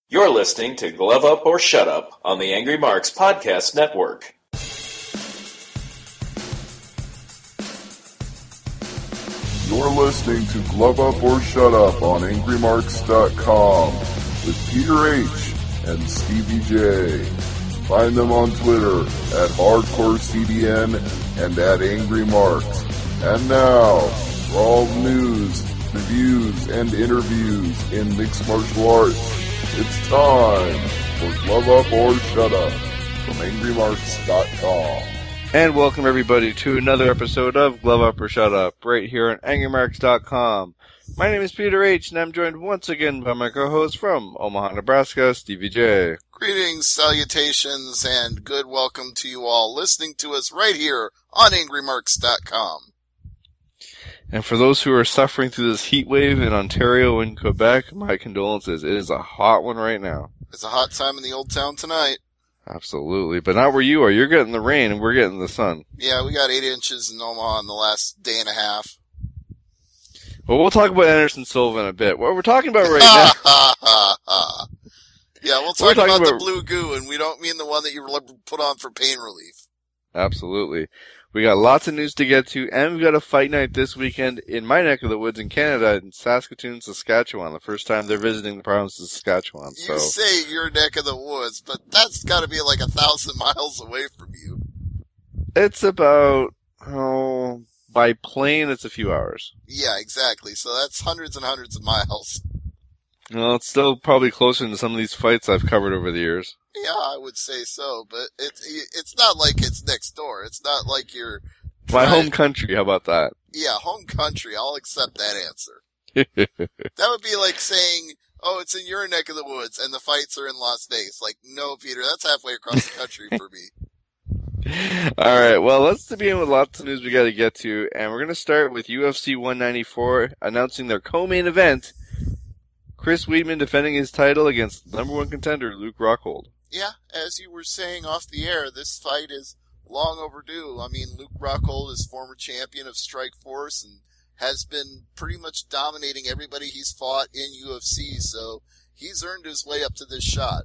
You're listening to Glove Up or Shut Up on the Angry Marks Podcast Network. You're listening to Glove Up or Shut Up on AngryMarks.com with Peter H. and Stevie J. Find them on Twitter at HardcoreCDN and at AngryMarks. And now, for all the news, reviews, and interviews in mixed martial arts, it's time for Glove Up or Shut Up from AngryMarks.com. And welcome everybody to another episode of Glove Up or Shut Up, right here on AngryMarks.com. My name is Peter H., and I'm joined once again by my co-host from Omaha, Nebraska, Stevie J. Greetings, salutations, and good welcome to you all listening to us right here on AngryMarks.com. And for those who are suffering through this heat wave in Ontario and Quebec, my condolences. It is a hot one right now. It's a hot time in the old town tonight. Absolutely. But not where you are. You're getting the rain and we're getting the sun. Yeah, we got 8 inches in Omaha in the last day and a half. Well, we'll talk about Anderson Silva in a bit. What we're talking about right now... Yeah, we'll talk about the blue goo, and we don't mean the one that you put on for pain relief. Absolutely. We got lots of news to get to, and we've got a fight night this weekend in my neck of the woods in Canada, in Saskatoon, Saskatchewan. The first time they're visiting the province of Saskatchewan. You say your neck of the woods, but that's got to be like 1,000 miles away from you. It's about, by plane, it's a few hours. Yeah, exactly. So that's hundreds and hundreds of miles. Well, it's still probably closer than some of these fights I've covered over the years. Yeah, I would say so, but it's not like it's next door. It's not like you're... My home country, how about that? Yeah, home country. I'll accept that answer. That would be like saying, oh, it's in your neck of the woods, and the fights are in Las Vegas. Like, no, Peter, that's halfway across the country for me. Alright, well, let's begin with lots of news we gotta get to, and we're gonna start with UFC 194 announcing their co-main event, Chris Weidman defending his title against number one contender Luke Rockhold. Yeah, as you were saying off the air, this fight is long overdue. I mean, Luke Rockhold is former champion of Strikeforce and has been pretty much dominating everybody he's fought in UFC, so he's earned his way up to this shot.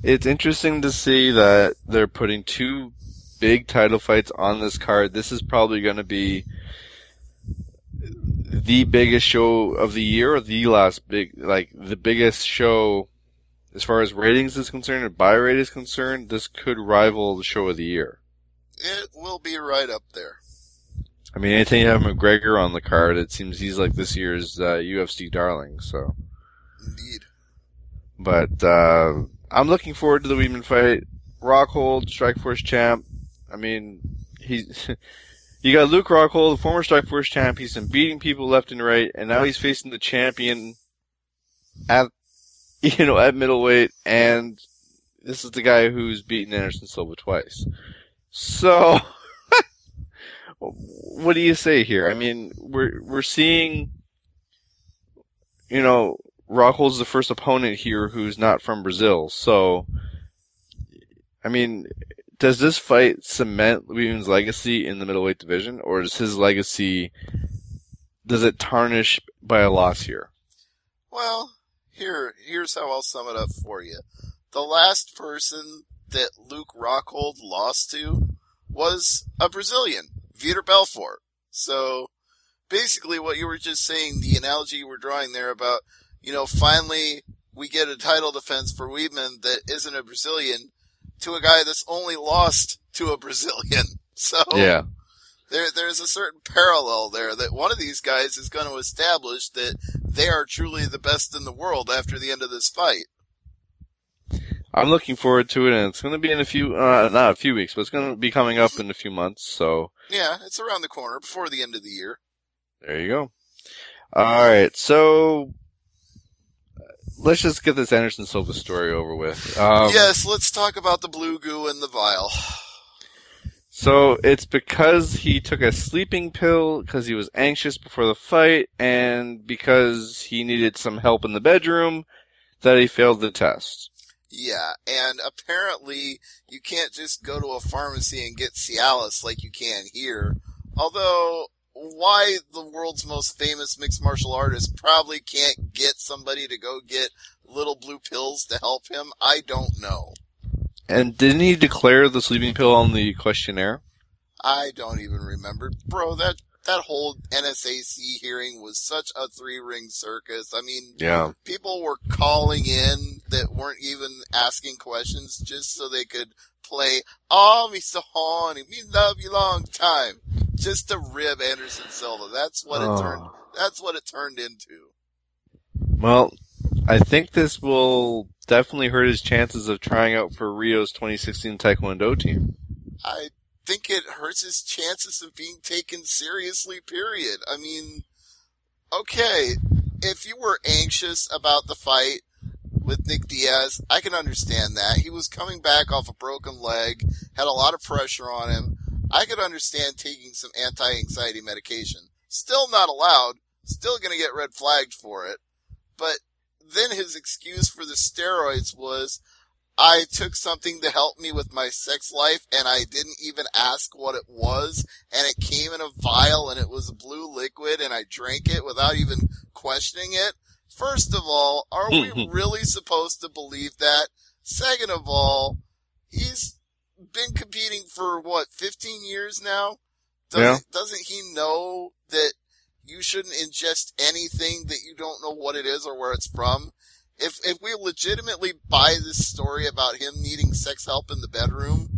It's interesting to see that they're putting two big title fights on this card. This is probably going to be the biggest show of the year, or the biggest show as far as ratings is concerned and buy rate is concerned. This could rival the show of the year. It will be right up there. I mean, anything you have McGregor on the card, it seems he's like this year's UFC darling, so. Indeed. But, I'm looking forward to the Weidman fight. Rockhold, Strikeforce champ. I mean, you got Luke Rockhold, the former Strikeforce champ. He's been beating people left and right, and now he's facing the champion at middleweight, and this is the guy who's beaten Anderson Silva twice. So, what do you say here? I mean, we're seeing, Rockhold's the first opponent here who's not from Brazil. So, I mean, does this fight cement Weidman's legacy in the middleweight division, or does his legacy, does it tarnish by a loss here? Well, here's how I'll sum it up for you. The last person that Luke Rockhold lost to was a Brazilian, Vitor Belfort. So, basically what you were just saying, the analogy you were drawing there about, finally we get a title defense for Weidman that isn't a Brazilian to a guy that's only lost to a Brazilian. So, yeah. There's a certain parallel there that one of these guys is going to establish that they are truly the best in the world after the end of this fight. I'm looking forward to it, and it's going to be in not a few weeks, but it's going to be coming up in a few months, so. Yeah, it's around the corner before the end of the year. There you go. Alright, so, let's just get this Anderson Silva story over with. Yes, let's talk about the blue goo in the vial. So, it's because he took a sleeping pill, because he was anxious before the fight, and because he needed some help in the bedroom, that he failed the test. Yeah, and apparently you can't just go to a pharmacy and get Cialis like you can here. Although, why the world's most famous mixed martial artist probably can't get somebody to go get little blue pills to help him? I don't know. And didn't he declare the sleeping pill on the questionnaire? I don't even remember. Bro, that whole NSAC hearing was such a three-ring circus. I mean, Yeah. people were calling in that weren't even asking questions just so they could play, "Oh, me so horny, me love you long time," just to rib Anderson Silva. That's what it turned into. Well, I think this will definitely hurt his chances of trying out for Rio's 2016 Taekwondo team. I think it hurts his chances of being taken seriously, period. I mean, okay, if you were anxious about the fight with Nick Diaz, I can understand that. He was coming back off a broken leg, had a lot of pressure on him. I could understand taking some anti-anxiety medication. Still not allowed, still gonna get red flagged for it. But then his excuse for the steroids was, I took something to help me with my sex life and I didn't even ask what it was, and it came in a vial and it was a blue liquid and I drank it without even questioning it. First of all, are we really supposed to believe that? Second of all, he's been competing for 15 years now? Doesn't he know that you shouldn't ingest anything that you don't know what it is or where it's from? If we legitimately buy this story about him needing sex help in the bedroom,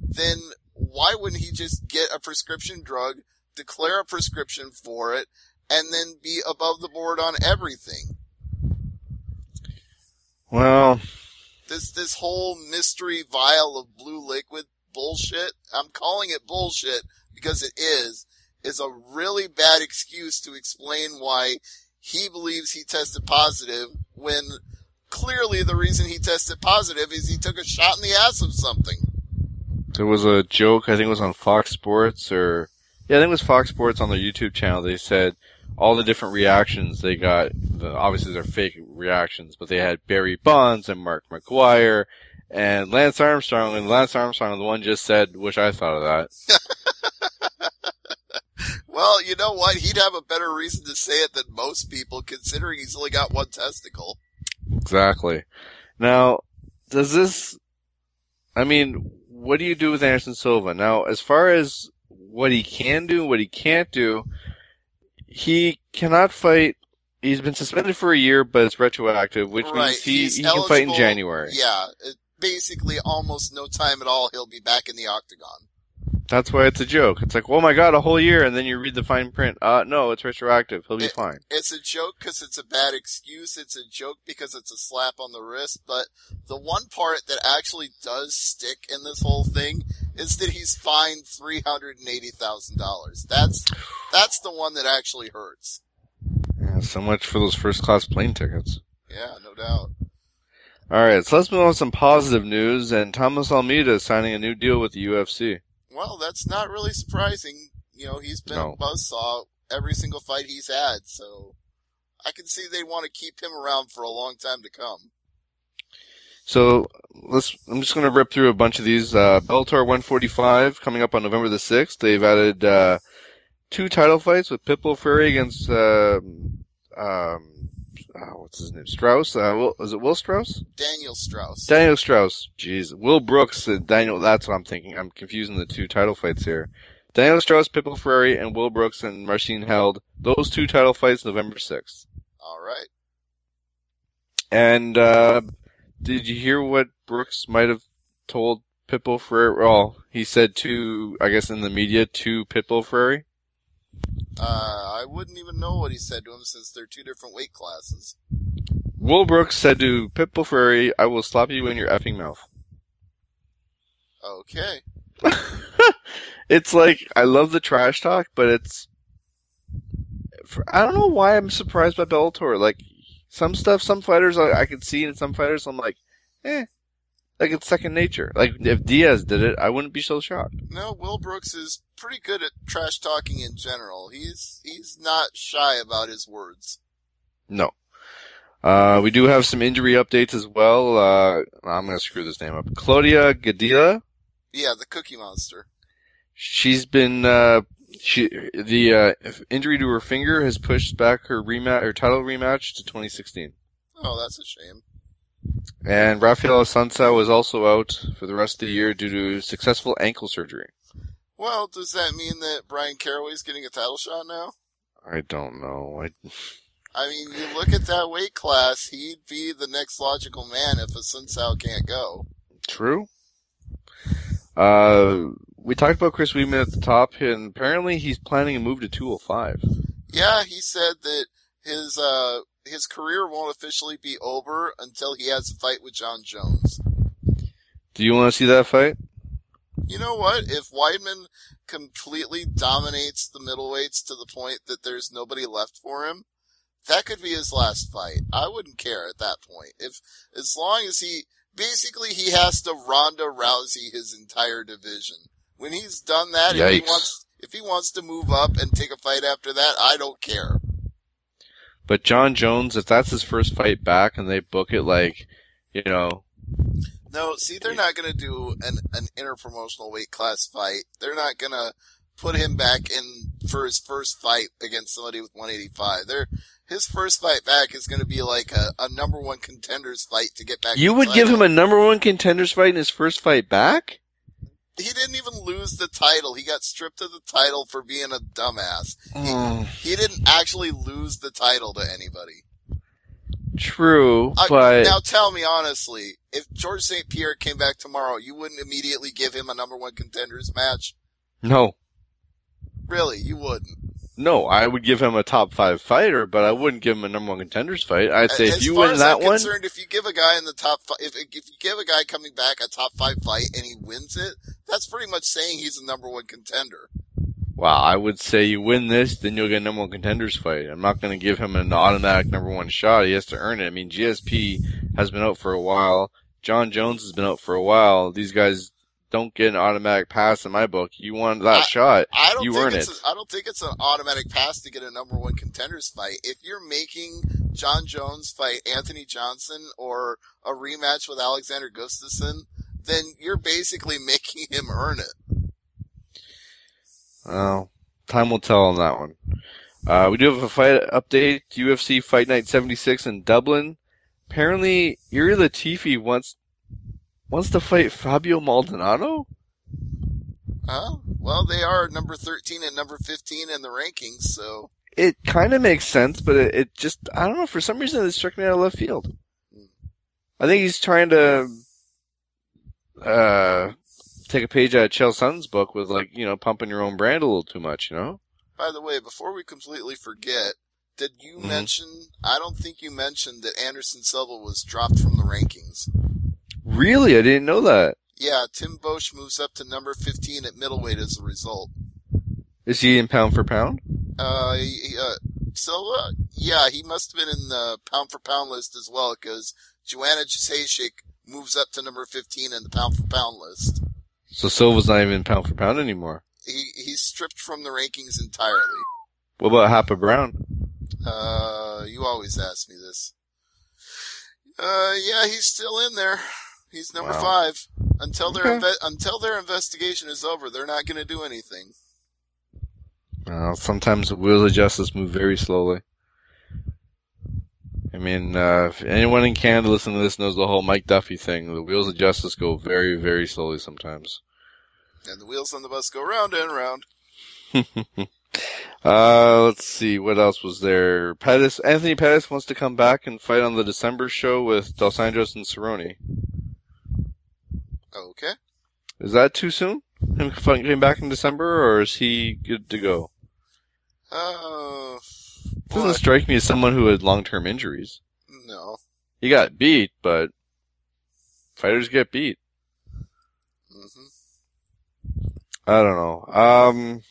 then why wouldn't he just get a prescription drug, declare a prescription for it, and then be above the board on everything? Well, this whole mystery vial of blue liquid bullshit, I'm calling it bullshit because it is a really bad excuse to explain why he believes he tested positive when clearly the reason he tested positive is he took a shot in the ass of something. there was a joke, I think it was on Fox Sports, I think it was Fox Sports on their YouTube channel. They said all the different reactions they got, obviously they're fake reactions, but they had Barry Bonds and Mark McGuire and Lance Armstrong, and Lance Armstrong, the one just said, wish I thought of that. Well, you know what? He'd have a better reason to say it than most people, considering he's only got one testicle. Exactly. Now, what do you do with Anderson Silva? Now, as far as what he can do, what he can't do, he cannot fight. He's been suspended for a year, but it's retroactive, which means he can fight in January. Yeah, basically almost no time at all he'll be back in the octagon. That's why it's a joke. It's like, oh my god, a whole year, and then you read the fine print. No, it's retroactive. He'll be fine. It's a joke because it's a bad excuse. It's a joke because it's a slap on the wrist. But the one part that actually does stick in this whole thing is that he's fined $380,000. That's the one that actually hurts. Yeah, so much for those first class plane tickets. Yeah, no doubt. Alright, so let's move on to some positive news, and Thomas Almeida is signing a new deal with the UFC. Well, that's not really surprising. You know, he's been a buzzsaw every single fight he's had, so I can see they want to keep him around for a long time to come. So, I'm just gonna rip through a bunch of these. Bellator 145 coming up on November the 6th. They've added, 2 title fights with Pitbull Fury against, what's his name? Strauss? Is it Will Strauss? Daniel Strauss. Daniel Strauss. Jeez. Will Brooks and Daniel, that's what I'm thinking. I'm confusing the 2 title fights here. Daniel Strauss, Pitbull Fury, and Will Brooks and Marcin Held. Those 2 title fights November 6th. Alright. And, did you hear what Brooks might have told Pitbull Fury? Well, he said to Pitbull Fury. I wouldn't even know what he said to him since they're 2 different weight classes. Will Brooks said to Pitbull Fury, I will slap you in your effing mouth. Okay. It's like, I love the trash talk, but I don't know why I'm surprised by Bellator. Like, some fighters I can see, and some fighters I'm like, like it's second nature. Like, if Diaz did it, I wouldn't be so shocked. No, Will Brooks is pretty good at trash talking in general. He's not shy about his words. No. We do have some injury updates as well. I'm gonna screw this name up. Claudia Gadelha. Yeah, the Cookie Monster. She's been, injury to her finger has pushed back her title rematch to 2016. Oh, that's a shame. And Rafael Assunção was also out for the rest of the year due to successful ankle surgery. Well, does that mean that Brian Caraway's getting a title shot now? I don't know. I mean, you look at that weight class, he'd be the next logical man if Assunção can't go. True. We talked about Chris Weidman at the top, and apparently he's planning a move to 205. Yeah, he said that his career won't officially be over until he has a fight with John Jones. Do you want to see that fight? You know what? If Weidman completely dominates the middleweights to the point that there's nobody left for him, that could be his last fight. I wouldn't care at that point. As long as he has to Ronda Rousey his entire division. When he's done that, if he wants to move up and take a fight after that, I don't care. But John Jones, if that's his first fight back and they book it like, No, see, they're not going to do an interpromotional weight class fight. They're not going to put him back in for his first fight against somebody with 185. His first fight back is going to be like a number one contenders fight to get back. You would give him a number one contenders fight in his first fight back? He didn't even lose the title. He got stripped of the title for being a dumbass. He didn't actually lose the title to anybody. True, but... Now tell me honestly, if George St. Pierre came back tomorrow, you wouldn't immediately give him a number one contenders match? No. Really, you wouldn't? No, I would give him a top 5 fighter, but I wouldn't give him a number one contenders fight. I'd say if you win that one... concerned, if you give a guy in the top 5, if you give a guy coming back a top 5 fight and he wins it, that's pretty much saying he's a number one contender. Wow, I would say you win this, then you'll get a number one contenders fight. I'm not going to give him an automatic number one shot. He has to earn it. I mean, GSP has been out for a while. John Jones has been out for a while. These guys don't get an automatic pass in my book. You want that shot, you earn it. I don't think it's an automatic pass to get a number one contenders fight. If you're making John Jones fight Anthony Johnson or a rematch with Alexander Gustafsson, then you're basically making him earn it. Well, time will tell on that one. We do have a fight update. UFC Fight Night 76 in Dublin. Apparently, Iri Latifi wants to fight Fabio Maldonado? Well, they are number 13 and number 15 in the rankings, so... It kind of makes sense, but it just, I don't know, for some reason it struck me out of left field. I think he's trying to take a page out of Chael Sonnen's book with, pumping your own brand a little too much, By the way, before we completely forget, did you mention, I don't think you mentioned that Anderson Silva was dropped from the rankings. Really? I didn't know that. Yeah, Tim Boesch moves up to number 15 at middleweight as a result. Is he in pound for pound? Silva? Yeah, he must have been in the pound for pound list as well, because Joanna Jacek moves up to number 15 in the pound for pound list. So Silva's not even pound for pound anymore. He's stripped from the rankings entirely. What about Hapa Brown? You always ask me this. Yeah, he's still in there. He's number 5. Until their investigation is over, they're not going to do anything. Well, sometimes the wheels of justice move very slowly. I mean, if anyone in Canada listening to this knows the whole Mike Duffy thing, the wheels of justice go very, very slowly sometimes. And the wheels on the bus go round and round. Let's see, what else was there? Anthony Pettis wants to come back and fight on the December show with Dos Anjos and Cerrone. Okay. Is that too soon? Him coming back in December, or is he good to go? Doesn't strike me as someone who had long-term injuries. No. He got beat, but fighters get beat. I don't know.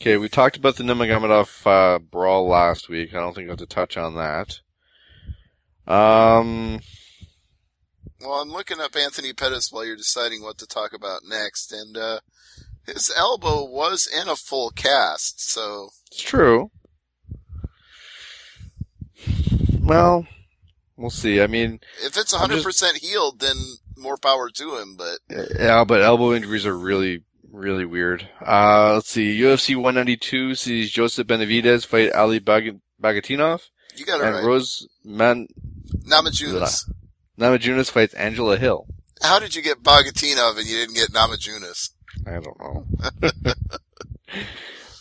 Okay, we talked about the Nurmagomedov brawl last week. I don't think I have to touch on that. Well, I'm looking up Anthony Pettis while you're deciding what to talk about next, and his elbow was in a full cast, so... It's true. Well, we'll see. I mean... If it's 100% healed, then more power to him, but... Yeah, but elbow injuries are really, really weird. Let's see. UFC 192 sees Joseph Benavidez fight Ali Bagatinov. You got it right. And Namajunas. Namajunas fights Angela Hill. How did you get Bogatinov and you didn't get Namajunas? I don't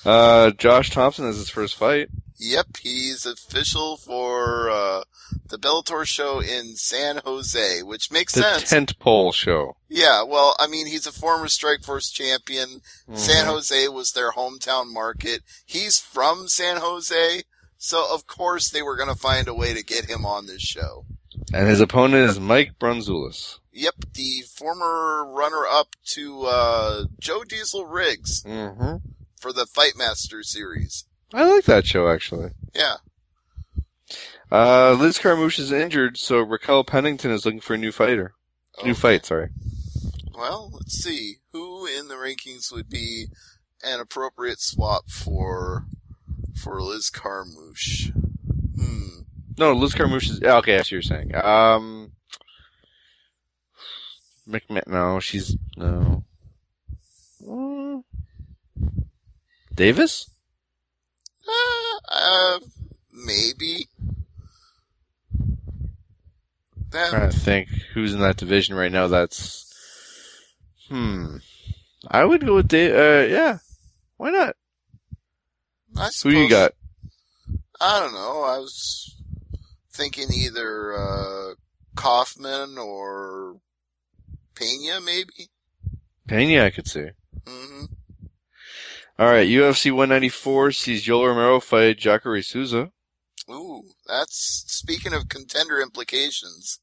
know. Josh Thompson has his first fight. Yep, he's official for the Bellator show in San Jose, which makes sense. The tentpole show. Yeah, well, I mean, he's a former Strikeforce champion. Mm-hmm. San Jose was their hometown market. He's from San Jose, so of course they were going to find a way to get him on this show. And his opponent is Mike Brunzulis. Yep, the former runner-up to Joe Diesel Riggs for the Fightmaster series. I like that show, actually. Yeah. Liz Carmouche is injured, so Raquel Pennington is looking for a new fighter. Okay. New fight, sorry. Well, let's see. Who in the rankings would be an appropriate swap for Liz Carmouche? No, Liz Carmouche is... Okay, I see what you're saying. No, she's... No. Davis? Maybe. I'm trying to think who's in that division right now that's... I would go with Dave... yeah. Why not? Who you got? I don't know. I was thinking either Kaufman or Pena, maybe. Pena, I could see. Mm-hmm. All right, UFC 194 sees Yoel Romero fight Jacare Souza. Ooh, that's speaking of contender implications.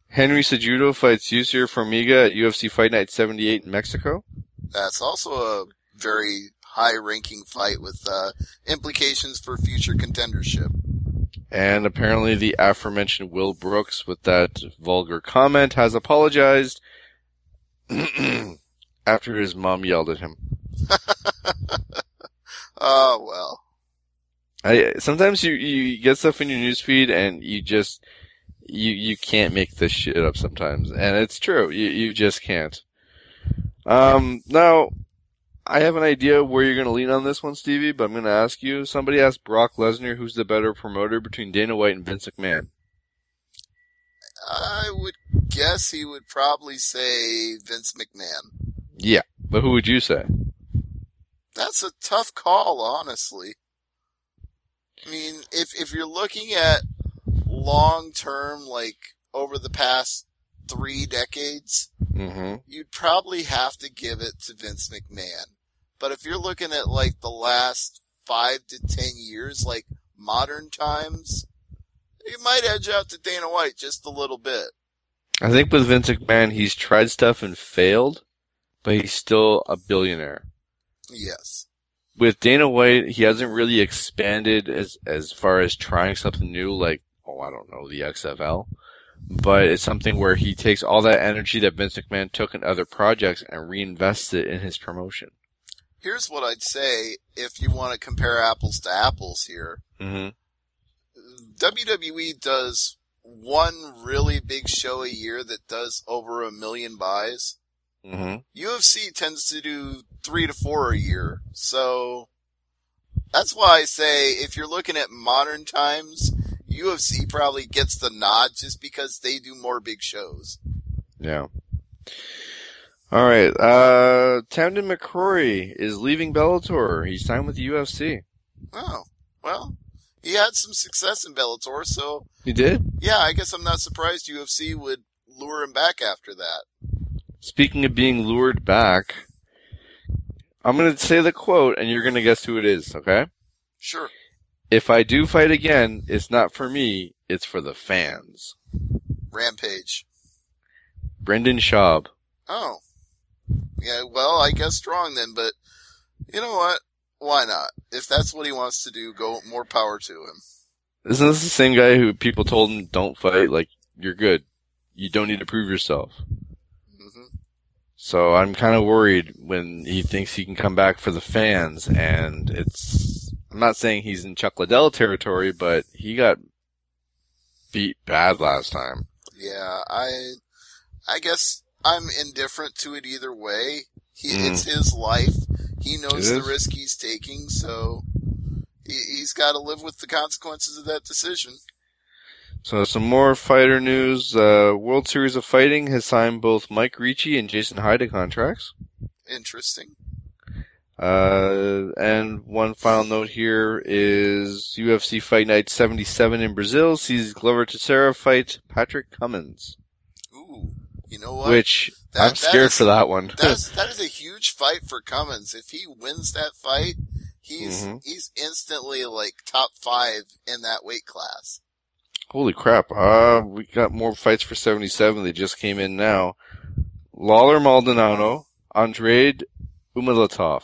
Henry Cejudo fights Yusir Formiga at UFC Fight Night 78 in Mexico. That's also a very high-ranking fight with implications for future contendership. And apparently the aforementioned Will Brooks, with that vulgar comment, has apologized after his mom yelled at him. Oh, well. Sometimes you get stuff in your newsfeed and you can't make this shit up sometimes. And it's true. You just can't. Now, I have an idea where you're going to lean on this one, Stevie, but I'm going to ask you. Somebody asked Brock Lesnar who's the better promoter between Dana White and Vince McMahon. I would guess he would probably say Vince McMahon. Yeah, but who would you say? That's a tough call, honestly. I mean, if you're looking at long term, like over the past 3 decades, you'd probably have to give it to Vince McMahon. But if you're looking at like the last 5 to 10 years, like modern times, you might edge out to Dana White just a little bit. I think with Vince McMahon, he's tried stuff and failed, but he's still a billionaire. Yes. With Dana White, he hasn't really expanded as far as trying something new, like, I don't know, the XFL. But it's something where he takes all that energy that Vince McMahon took in other projects and reinvests it in his promotion. Here's what I'd say if you want to compare apples to apples here. WWE does one really big show a year that does over 1 million buys. UFC tends to do 3 to 4 a year. So that's why I say if you're looking at modern times, UFC probably gets the nod just because they do more big shows. Yeah. All right. Tamden McCrory is leaving Bellator. He signed with the UFC. Oh, well, he had some success in Bellator, so... He did? Yeah, I guess I'm not surprised UFC would lure him back after that. Speaking of being lured back, I'm going to say the quote, and you're going to guess who it is, okay? Sure. If I do fight again, it's not for me, it's for the fans. Rampage. Brendan Schaub. Oh. Yeah, well, I guess strong then, but you know what? Why not? If that's what he wants to do, go more power to him. Isn't this the same guy who people told him, don't fight, like, you're good. You don't need to prove yourself. So I'm kind of worried when he thinks he can come back for the fans, and I'm not saying he's in Chuck Liddell territory, but he got beat bad last time. Yeah, I guess I'm indifferent to it either way. It's his life. He knows the risk he's taking, so he's got to live with the consequences of that decision. So some more fighter news. World Series of Fighting has signed both Mike Ricci and Jason Hyde contracts. Interesting. And one final note here is UFC Fight Night 77 in Brazil sees Glover Teixeira fight Patrick Cummins. Ooh, you know what? Which, I'm scared for that one. That is a huge fight for Cummins. If he wins that fight, he's instantly like top 5 in that weight class. Holy crap. We got more fights for 77. They just came in now. Lawler Maldonado, Andrade Umalatov.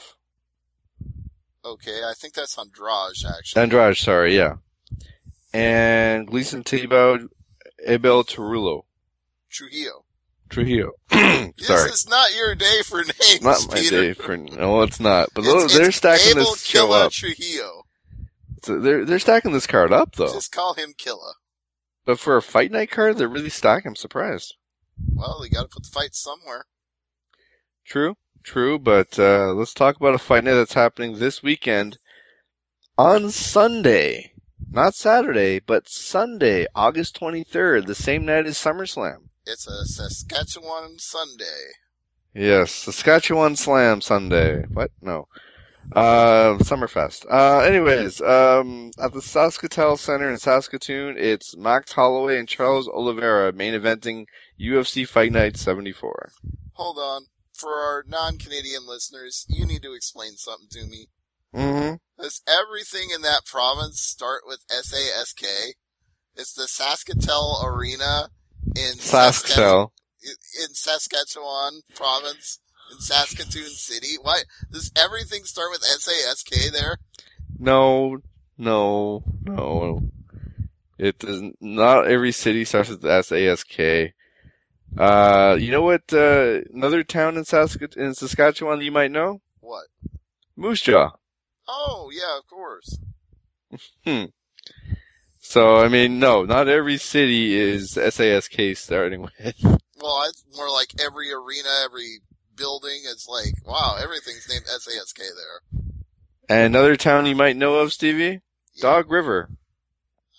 Okay, I think that's Andrade, actually. Andrade, sorry, yeah. And Gleason Tibau, Abel Trujillo. Sorry. This is not your day for names, Not my Peter. day for, no, it's not. But they're stacking Abel this show Killa up. Trujillo. So they're stacking this card up, though. Just call him Killa. But for a fight night card, they're really stacking. I'm surprised. Well, they gotta put the fight somewhere. True, but let's talk about a fight night that's happening this weekend on Sunday. Not Saturday, but Sunday, August 23rd, the same night as SummerSlam. It's a Saskatchewan Sunday. Yes, Saskatchewan Slam Sunday. What? No. Summerfest. Anyways, at the Saskatoon Center in Saskatoon, it's Max Holloway and Charles Oliveira main eventing UFC Fight Night 74. Hold on. For our non-Canadian listeners, you need to explain something to me. Mm-hmm. Does everything in that province start with SASK? It's the Saskatoon Arena in Saskatoon. In Saskatchewan province, in Saskatoon City. Why does everything start with SASK there? No. It doesn't. Not every city starts with SASK. You know what? Another town in Saskatchewan that you might know? What? Moose Jaw. Oh yeah, of course. So I mean, no, not every city is SASK starting with. Well, it's more like every arena, every building. It's like, wow, everything's named SASK there. And another town you might know of, Stevie? Yeah. Dog River.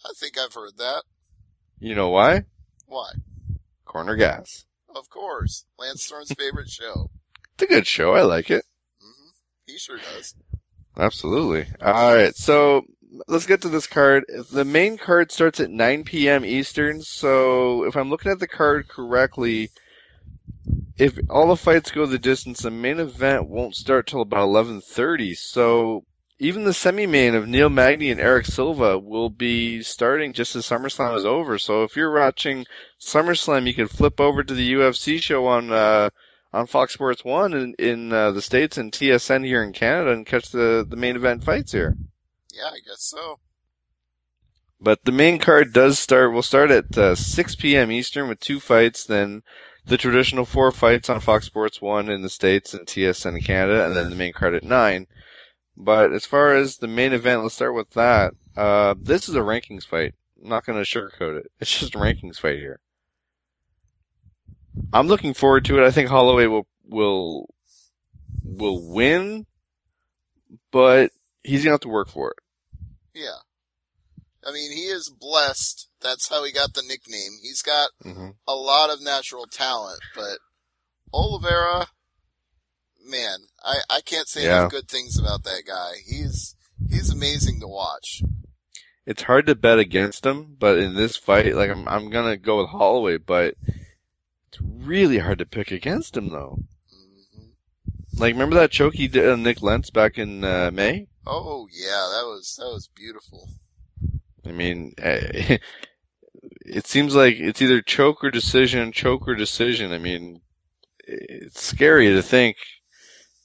I think I've heard that. You know why? Why? Corner Gas. Of course. Lance Storm's favorite show. It's a good show. I like it. Mm-hmm. He sure does. Absolutely. Alright, so let's get to this card. The main card starts at 9 p.m. Eastern, so if I'm looking at the card correctly, if all the fights go the distance, the main event won't start till about 11:30, so even the semi-main of Neil Magny and Eric Silva will be starting just as SummerSlam is over. So if you're watching SummerSlam, you can flip over to the UFC show on Fox Sports 1 in the States and TSN here in Canada and catch the main event fights here. Yeah, I guess so. But the main card will start at 6 p.m. Eastern with 2 fights, then the traditional 4 fights on Fox Sports 1 in the States and TSN in Canada, and then the main card at 9. But as far as the main event, let's start with that. This is a rankings fight. I'm not going to sugarcoat it. It's just a rankings fight here. I'm looking forward to it. I think Holloway will win, but he's going to have to work for it. Yeah. I mean, he is blessed. That's how he got the nickname. He's got a lot of natural talent, but Oliveira, man, I can't say enough good things about that guy. He's amazing to watch. It's hard to bet against him, but in this fight, like I'm gonna go with Holloway, but it's really hard to pick against him though. Mm-hmm. Like, remember that choke he did on Nick Lentz back in May? Oh yeah, that was beautiful. I mean, it seems like it's either choke or decision. I mean, it's scary to think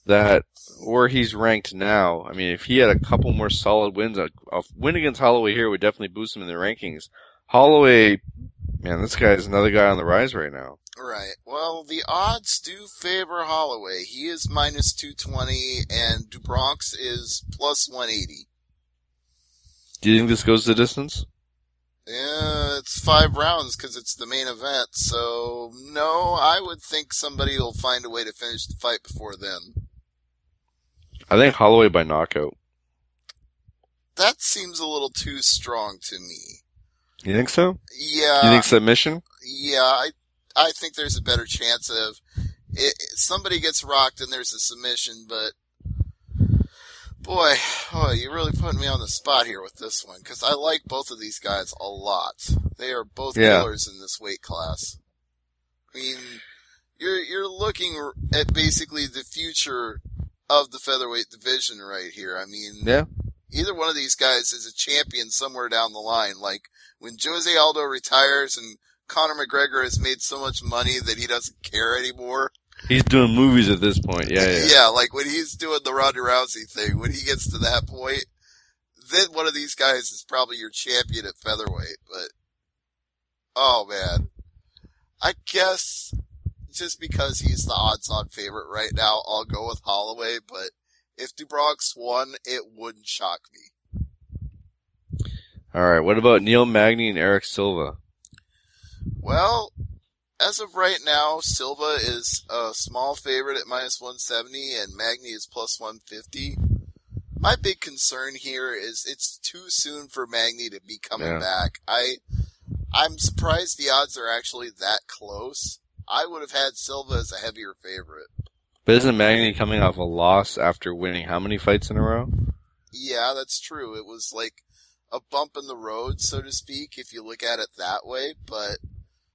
that where he's ranked now. I mean, if he had a couple more solid wins, a win against Holloway here would definitely boost him in the rankings. Holloway, man, this guy is another guy on the rise right now. Right. Well, the odds do favor Holloway. He is minus 220, and Dubronx is plus 180. Do you think this goes the distance? Yeah, it's 5 rounds because it's the main event. So, no, I would think somebody will find a way to finish the fight before then. I think Holloway by knockout. That seems a little too strong to me. You think so? Yeah. You think submission? Yeah, I think there's a better chance of somebody gets rocked and there's a submission, but boy, you're really putting me on the spot here with this one, because I like both of these guys a lot. They are both killers in this weight class. I mean, you're looking at basically the future of the featherweight division right here. I mean, either one of these guys is a champion somewhere down the line. Like, when Jose Aldo retires and Conor McGregor has made so much money that he doesn't care anymore. He's doing movies at this point, yeah. Yeah, like when he's doing the Ronda Rousey thing, when he gets to that point, then one of these guys is probably your champion at featherweight. But, oh man, I guess just because he's the odds-on favorite right now, I'll go with Holloway, but if Dubronx won, it wouldn't shock me. Alright, what about Neil Magny and Eric Silva? Well, as of right now, Silva is a small favorite at minus 170 and Magny is plus 150. My big concern here is it's too soon for Magny to be coming back. I'm surprised the odds are actually that close. I would have had Silva as a heavier favorite. But isn't Magny coming off a loss after winning how many fights in a row? Yeah, that's true. It was like a bump in the road, so to speak, if you look at it that way, but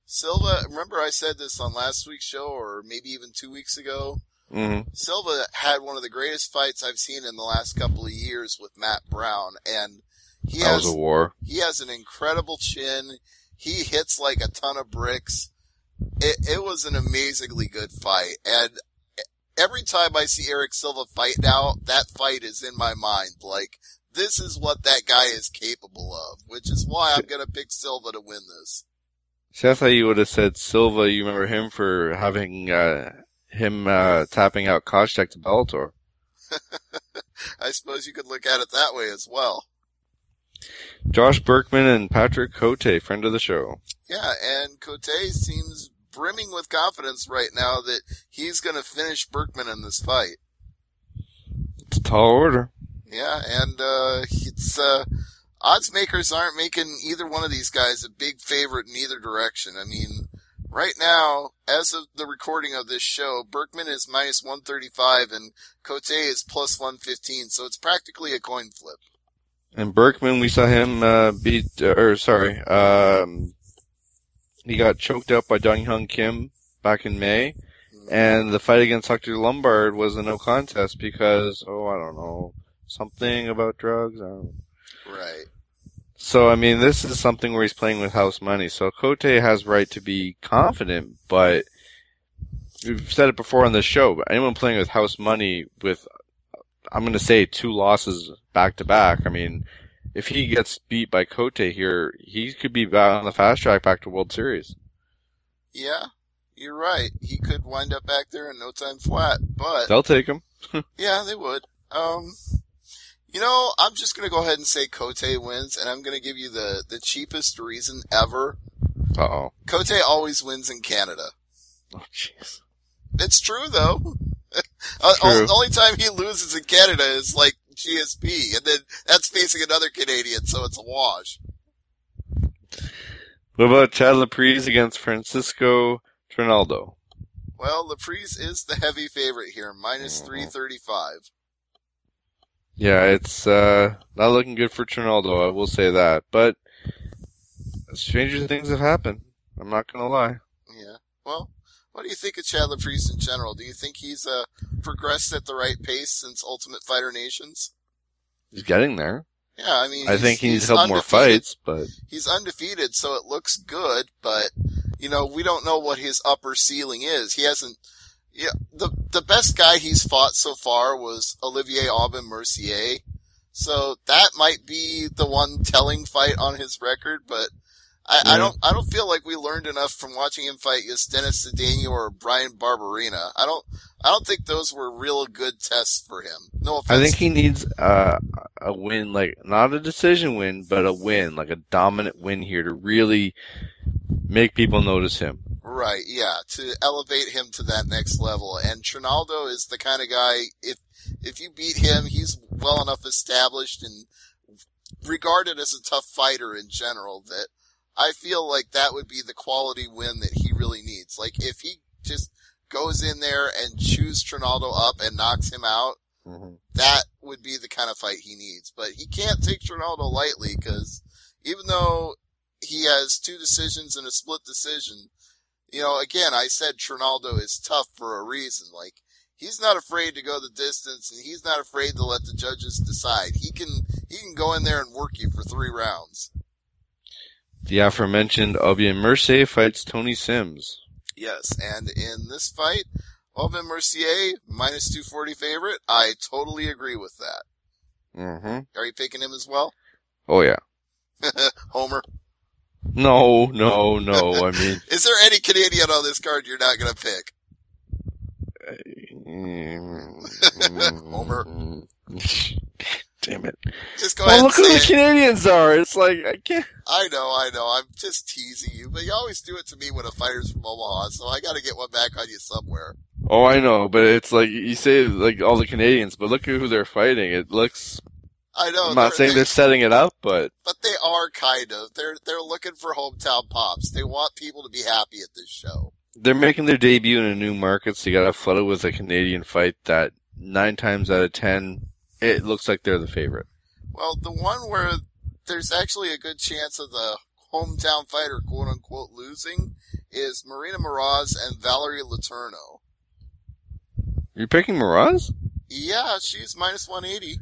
Silva, remember I said this on last week's show, or maybe even 2 weeks ago? Mm-hmm. Silva had one of the greatest fights I've seen in the last couple of years with Matt Brown, and that was a war. He has an incredible chin. He hits like a ton of bricks. It was an amazingly good fight, and every time I see Eric Silva fight now, that fight is in my mind. Like, this is what that guy is capable of, which is why I'm gonna pick Silva to win this. See, I thought you would have said Silva. You remember him for having tapping out Koscheck to Bellator. I suppose you could look at it that way as well. Josh Berkman and Patrick Cote, friend of the show. Yeah, and Cote seems brimming with confidence right now that he's going to finish Berkman in this fight. It's a tall order. Yeah, and odds makers aren't making either one of these guys a big favorite in either direction. I mean, right now, as of the recording of this show, Berkman is minus 135 and Cote is plus 115, so it's practically a coin flip. And Berkman, we saw him he got choked out by Dong Hyun Kim back in May, and the fight against Hector Lombard was a no contest because, I don't know, something about drugs, I don't know. Right. So, I mean, this is something where he's playing with house money. So Cote has right to be confident, but we've said it before on this show, but anyone playing with house money with, I'm going to say, 2 losses back to back, I mean, if he gets beat by Cote here, he could be on the fast track back to World Series. Yeah, you're right. He could wind up back there in no time flat, but they'll take him. Yeah, they would. I'm just going to go ahead and say Cote wins, and I'm going to give you the cheapest reason ever. Uh-oh. Cote always wins in Canada. Oh, jeez. It's true, though. True. The only time he loses in Canada is, like, GSP, and then that's facing another Canadian, so it's a wash. What about Chad Laprise against Francisco Trinaldo? Well, Laprise is the heavy favorite here, minus 335. Yeah, it's not looking good for Trinaldo, I will say that. But stranger things have happened. I'm not going to lie. Yeah. Well, what do you think of Chad Laprise in general? Do you think he's progressed at the right pace since Ultimate Fighter Nations? He's getting there. Yeah, I mean, I think he needs a couple more fights, but he's undefeated, so it looks good. But we don't know what his upper ceiling is. He hasn't. Yeah, the best guy he's fought so far was Olivier Aubin Mercier, so that might be the one telling fight on his record. But I don't feel like we learned enough from watching him fight against Dennis Cedeno or Brian Barberina. I don't think those were real good tests for him. No offense. I think he needs a win, like not a decision win, but a win, like a dominant win here to really make people notice him. Right, yeah, to elevate him to that next level. And Trinaldo is the kind of guy, if you beat him, he's well enough established and regarded as a tough fighter in general that I feel like that would be the quality win that he really needs. Like, if he just goes in there and chews Trinaldo up and knocks him out, that would be the kind of fight he needs. But he can't take Trinaldo lightly, because even though he has 2 decisions and a split decision, you know, again, I said Trinaldo is tough for a reason. Like, he's not afraid to go the distance, and he's not afraid to let the judges decide. He can go in there and work you for 3 rounds. The aforementioned Aubin Mercier fights Tony Sims. Yes, and in this fight, Aubin Mercier, minus 240 favorite. I totally agree with that. Mm-hmm. Are you picking him as well? Oh, yeah. Homer? No. I mean... Is there any Canadian on this card you're not going to pick? Homer? Damn it. Just go ahead and look say who it. the Canadians are. It's like, I can't... I know. I'm just teasing you, but you always do it to me when a fighter's from Omaha, so I gotta get one back on you somewhere. Oh, I know, but it's like, you say, like, all the Canadians, but look at who they're fighting. It looks... I know. I'm not saying they're setting it up, but... But they are kind of. They're looking for hometown pops. They want people to be happy at this show. They're making their debut in a new market, so you gotta flood it with a Canadian fight that 9 times out of 10, it looks like they're the favorite. Well, the one where there's actually a good chance of the hometown fighter, quote unquote, losing is Marina Moroz and Valerie Letourneau. You're picking Moroz? Yeah, she's minus 180.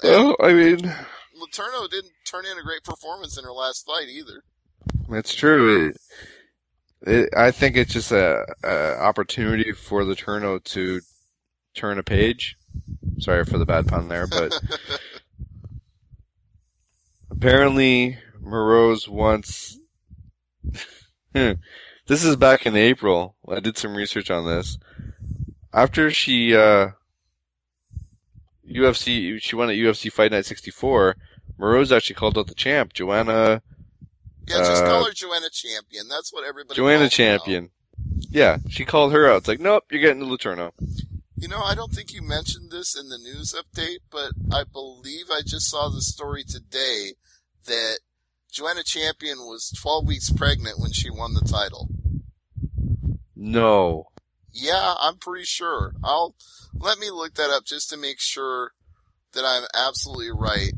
Well, I mean... Letourneau didn't turn in a great performance in her last fight either. That's true. I think it's just a opportunity for Letourneau to turn a page. Sorry for the bad pun there, but apparently Moroz wants... This is back in April. I did some research on this. After she won at UFC Fight Night 64, Moroz actually called out the champ, Joanna... Yeah, just call her Joanna Champion. That's what everybody Joanna calls Champion. Yeah, she called her out. It's like, nope, you're getting the Letourneau. You know, I don't think you mentioned this in the news update, but I believe I just saw the story today that Joanna Champion was 12 weeks pregnant when she won the title. No. Yeah, I'm pretty sure. Let me look that up just to make sure that I'm absolutely right.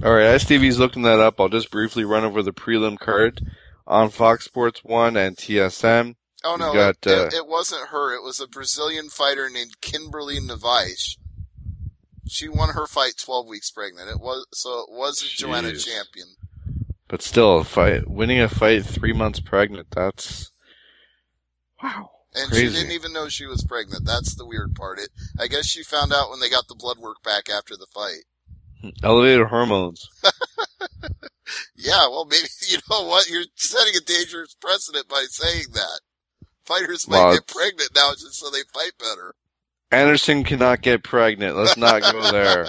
Alright, as Stevie's looking that up, I'll just briefly run over the prelim card on Fox Sports 1 and TSN. Oh no, it wasn't her. It was a Brazilian fighter named Kimberly Neves. She won her fight 12 weeks pregnant. It wasn't Joanna Champion. But still, winning a fight 3 months pregnant, that's... Wow. And crazy. She didn't even know she was pregnant. That's the weird part. I guess she found out when they got the blood work back after the fight. Elevated hormones. Yeah, well, maybe, you know what? You're setting a dangerous precedent by saying that. Fighters might get pregnant now just so they fight better. Anderson cannot get pregnant. Let's not go there.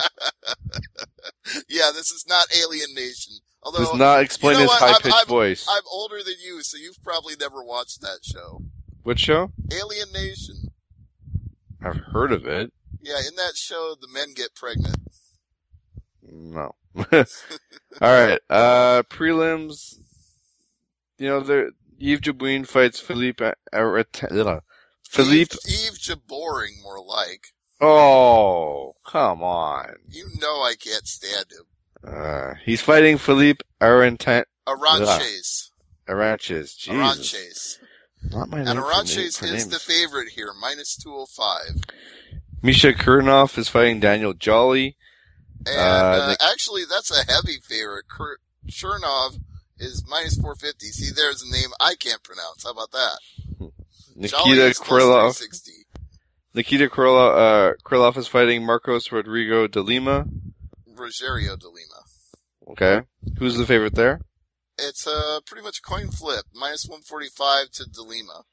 Yeah, this is not Alien Nation. Although, does not explain his high-pitched voice. I'm older than you, so you've probably never watched that show. Which show? Alien Nation. I've heard of it. Yeah, in that show, the men get pregnant. No. Alright, prelims. You know, Yves Jabouin fights Philippe Yves Jaboring, more like. Oh, come on. You know I can't stand him. He's fighting Philippe Aranches. Jesus. Aranches. Not my name. And Aranches is the favorite here, minus 205. Misha Kurnov is fighting Daniel Jolly. And actually, that's a heavy favorite. Chernov is minus 450. See, there's a name I can't pronounce. How about that? Nikita Krylov is fighting Marcos Rodrigo de Lima. Rogerio de Lima. Okay. Who's the favorite there? It's pretty much a coin flip. Minus 145 to de Lima.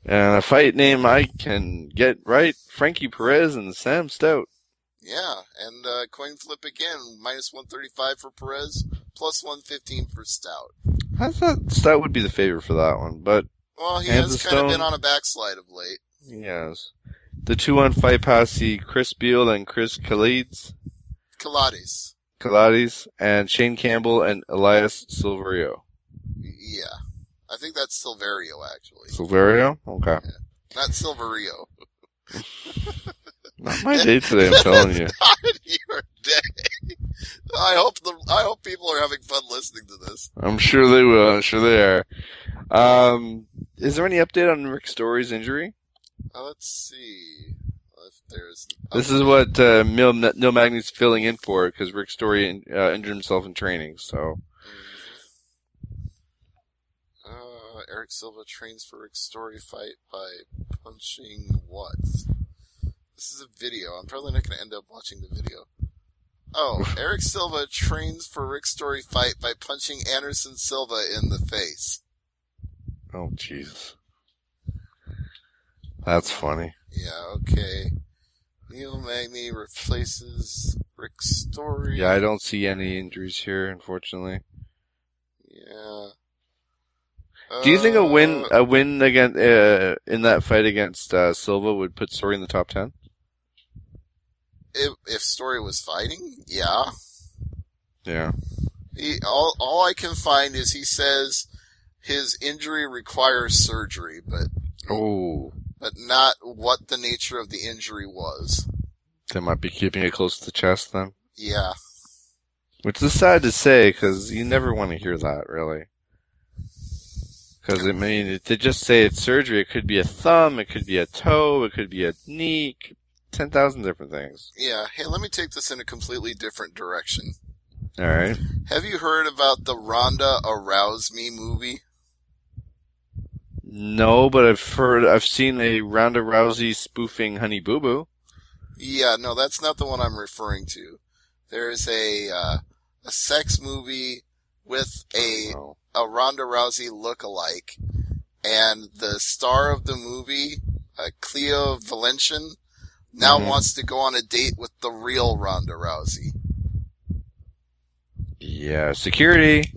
And a fight name I can get right. Frankie Perez and Sam Stout. Yeah, and coin flip again. Minus 135 for Perez, plus 115 for Stout. I thought Stout would be the favorite for that one, but... Well, he has kind of been on a backslide of late. He has. The 2-on Fight Pass see Chris Beal and Chris Calades. Pilates, and Shane Campbell and Elias Silverio. Yeah. I think that's Silverio, actually. Silverio? Okay. Yeah. Not Silverio. Not my day today, I'm telling you. Not your day. I hope people are having fun listening to this. I'm sure they will. I'm sure they are. Is there any update on Rick Story's injury? Let's see if there's. This is what Neil Magny's filling in for because Rick Story injured himself in training. So. Eric Silva trains for Rick Story fight by punching what? This is a video. I'm probably not going to end up watching the video. Oh, Eric Silva trains for Rick Story fight by punching Anderson Silva in the face. Oh, Jesus. That's funny. Yeah, okay. Neil Magny replaces Rick Story. Yeah, I don't see any injuries here, unfortunately. Yeah. Do you think a win again in that fight against Silva would put Story in the top 10? If Story was fighting, yeah. Yeah. All I can find is he says his injury requires surgery, but not what the nature of the injury was. They might be keeping it close to the chest then. Yeah. Which is sad to say because you never want to hear that, really. Because, I mean, if they just say it's surgery, it could be a thumb, it could be a toe, it could be a knee, 10,000 different things. Yeah. Hey, let me take this in a completely different direction. Alright. Have you heard about the Ronda Arouse Me movie? No, but I've seen a Ronda Rousey spoofing Honey Boo Boo. Yeah, no, that's not the one I'm referring to. There's a sex movie with a Ronda Rousey look-alike, and the star of the movie, Cleo Valencian, now wants to go on a date with the real Ronda Rousey. Yeah, security.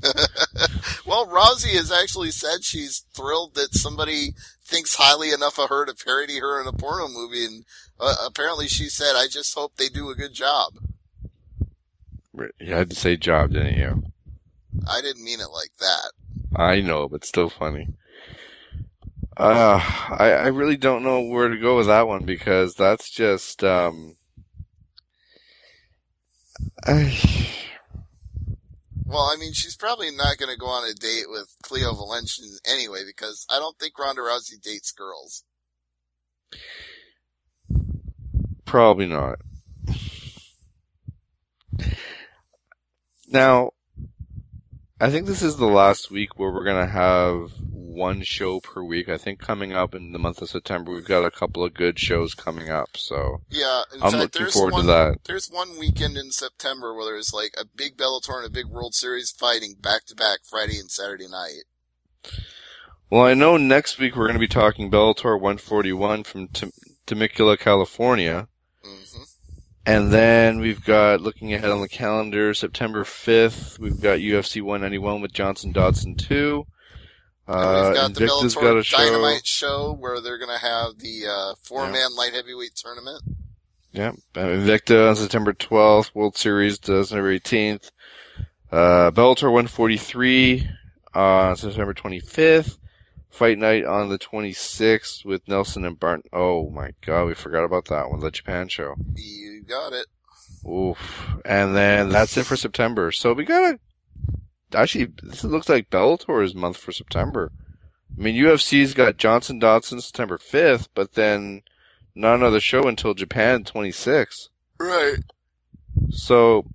Well, Rousey has actually said she's thrilled that somebody thinks highly enough of her to parody her in a porno movie, and apparently she said, I just hope they do a good job. You had to say job, didn't you? I didn't mean it like that. I know, but still funny. I really don't know where to go with that one because that's just, Well, I mean, she's probably not going to go on a date with Cleo Valencian anyway, because I don't think Ronda Rousey dates girls. Probably not. Now, I think this is the last week where we're going to have one show per week. I think coming up in the month of September, we've got a couple of good shows coming up, so yeah, I'm looking forward to that. There's one weekend in September where there's like a big Bellator and a big World Series fighting back-to-back Friday and Saturday night. Well, I know next week we're going to be talking Bellator 141 from Temecula, California. Mm-hmm. And then we've got, looking ahead on the calendar, September 5th, we've got UFC 191 with Johnson Dodson 2. And we've got the Invicta's Bellator got a show. Dynamite show where they're going to have the four-man light heavyweight tournament. Yeah, Invicta on September 12th, World Series September 18th. Bellator 143 on September 25th. Fight night on the 26th with Nelson and Barton. Oh my god, we forgot about that one. The Japan show. You got it. Oof. And then that's it for September. So we got actually, this looks like Bellator's month for September. I mean, UFC's got Johnson Dodson September 5th, but then not another show until Japan 26th. Right. So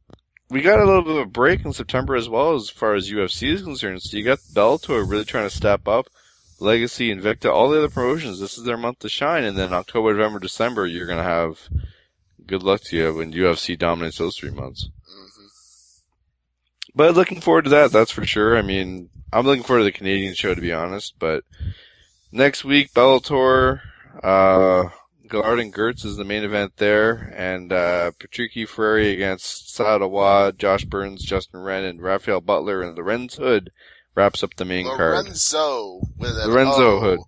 we got a little bit of a break in September as well as far as UFC is concerned. So you got Bellator really trying to step up. Legacy, Invicta, all the other promotions, this is their month to shine. And then October, November, December, you're going to have good luck to you when UFC dominates those 3 months. Mm-hmm. But looking forward to that, that's for sure. I mean, I'm looking forward to the Canadian show, to be honest. But next week, Bellator, Gallard and Gertz is the main event there. And Patricky Ferrari against Saad Awad, Josh Burns, Justin Wren, and Raphael Butler, and Lorenz Hood wraps up the main card. Lorenzo with an Lorenzo O. Hood.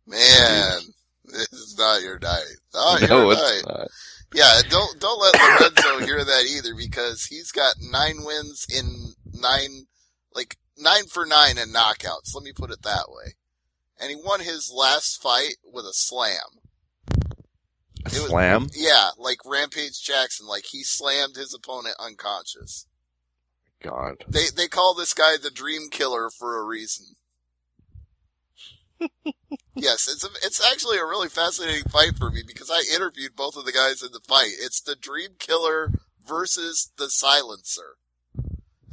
Man, this is not your night. Not No, your it's night. not. Yeah, don't let Lorenzo hear that either, because he's got 9 wins in 9 for 9 in knockouts. Let me put it that way. And he won his last fight with a slam. Slam? Yeah, like Rampage Jackson, like he slammed his opponent unconscious. God. They call this guy the Dream Killer for a reason. Yes, it's actually a really fascinating fight for me because I interviewed both of the guys in the fight. It's the Dream Killer versus the Silencer.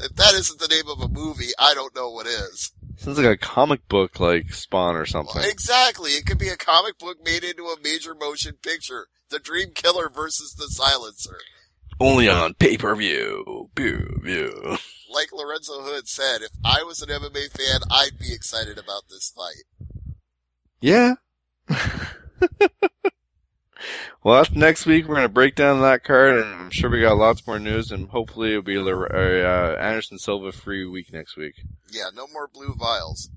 If that isn't the name of a movie, I don't know what is. Sounds like a comic book, like Spawn or something. Exactly. It could be a comic book made into a major motion picture. The Dream Killer versus the Silencer. Only on pay-per-view. View. Like Lorenzo Hood said, if I was an MMA fan, I'd be excited about this fight. Yeah. Well, after next week, we're going to break down that card, and I'm sure we got lots more news, and hopefully it'll be Anderson Silva free week next week. Yeah, no more blue vials.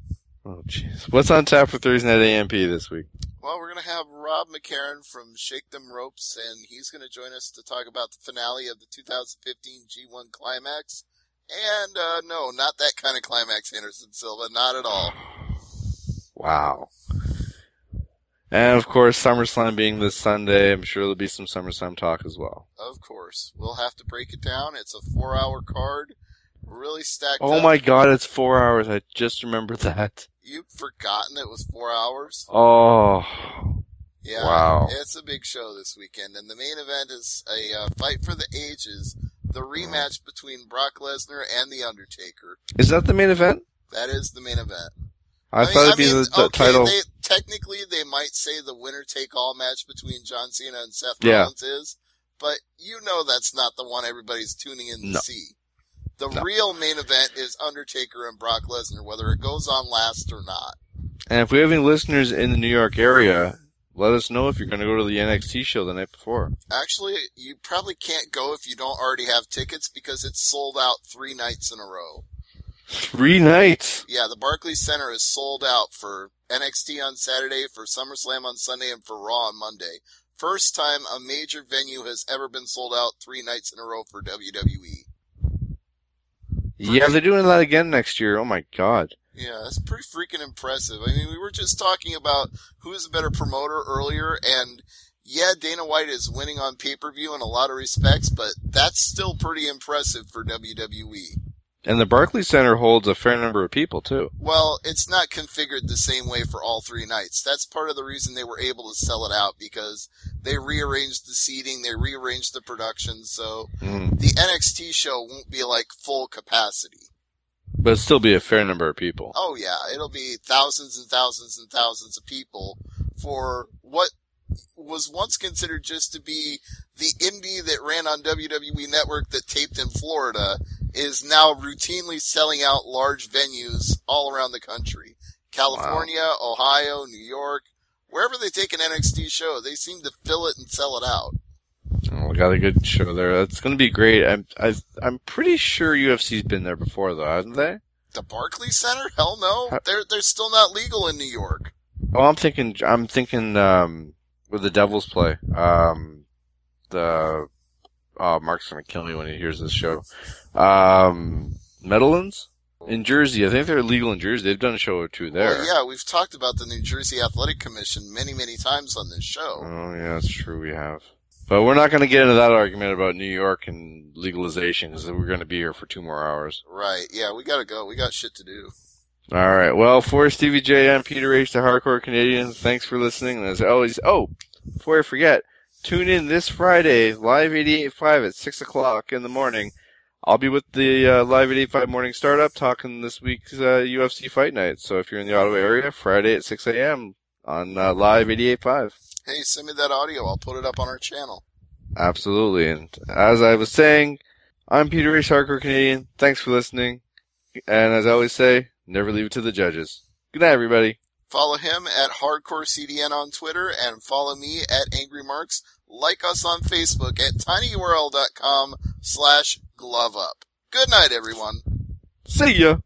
Oh, jeez. What's on tap for Thursday Night AMP this week? Well, we're going to have Rob McCarran from Shake Them Ropes, and he's going to join us to talk about the finale of the 2015 G1 Climax. And, no, not that kind of climax, Anderson Silva, not at all. Wow. And, of course, SummerSlam being this Sunday, I'm sure there'll be some SummerSlam talk as well. Of course. We'll have to break it down. It's a 4-hour card. Really stacked up. Oh my God, it's 4 hours. I just remembered that. You've forgotten it was 4 hours? Oh. Yeah. Wow. It's a big show this weekend. And the main event is a fight for the ages, the rematch between Brock Lesnar and The Undertaker. Is that the main event? That is the main event. I thought it'd be the title. Technically, they might say the winner-take-all match between John Cena and Seth Yeah. Rollins is, but you know that's not the one everybody's tuning in to see. The real main event is Undertaker and Brock Lesnar, whether it goes on last or not. And if we have any listeners in the New York area, let us know if you're going to go to the NXT show the night before. Actually, you probably can't go if you don't already have tickets because it's sold out 3 nights in a row. 3 nights? Yeah, the Barclays Center is sold out for NXT on Saturday, for SummerSlam on Sunday, and for Raw on Monday. First time a major venue has ever been sold out 3 nights in a row for WWE. Yeah, they're doing that again next year. Oh my God. Yeah, that's pretty freaking impressive. I mean, we were just talking about who's a better promoter earlier, and yeah, Dana White is winning on pay-per-view in a lot of respects, but that's still pretty impressive for WWE. And the Barclays Center holds a fair number of people, too. Well, it's not configured the same way for all 3 nights. That's part of the reason they were able to sell it out, because they rearranged the seating, they rearranged the production, so the NXT show won't be like full capacity. But it'll still be a fair number of people. Oh yeah, it'll be thousands and thousands and thousands of people for what was once considered just to be the indie that ran on WWE Network that taped in Florida is now routinely selling out large venues all around the country. California, Ohio, New York, wherever they take an NXT show, they seem to fill it and sell it out. Oh, we got a good show there. That's going to be great. I'm pretty sure UFC's been there before, though, hasn't they? The Barclays Center? Hell no. They're still not legal in New York. Oh, I'm thinking, where the Devils play. Mark's gonna kill me when he hears this show. Meadowlands? In Jersey. I think they're legal in Jersey. They've done a show or two there. Well, yeah, we've talked about the New Jersey Athletic Commission many, many times on this show. Oh, yeah, that's true, we have. But we're not going to get into that argument about New York and legalization, because we're going to be here for 2 more hours. Right, yeah, we gotta go. We got shit to do. Alright, well, for Stevie J, I'm Peter H., the Hardcore Canadian. Thanks for listening. And as always, before I forget, tune in this Friday, Live 88.5 at 6 o'clock in the morning. I'll be with the Live 88.5 Morning Startup talking this week's UFC Fight Night. So if you're in the Ottawa area, Friday at 6 a.m. on Live 88.5. Hey, send me that audio. I'll put it up on our channel. Absolutely. And as I was saying, I'm Peter H., Hardcore Canadian. Thanks for listening. And as I always say, never leave it to the judges. Good night, everybody. Follow him at HardcoreCDN on Twitter, and follow me at AngryMarks. Like us on Facebook at tinyurl.com/GloveUp. Good night, everyone. See ya.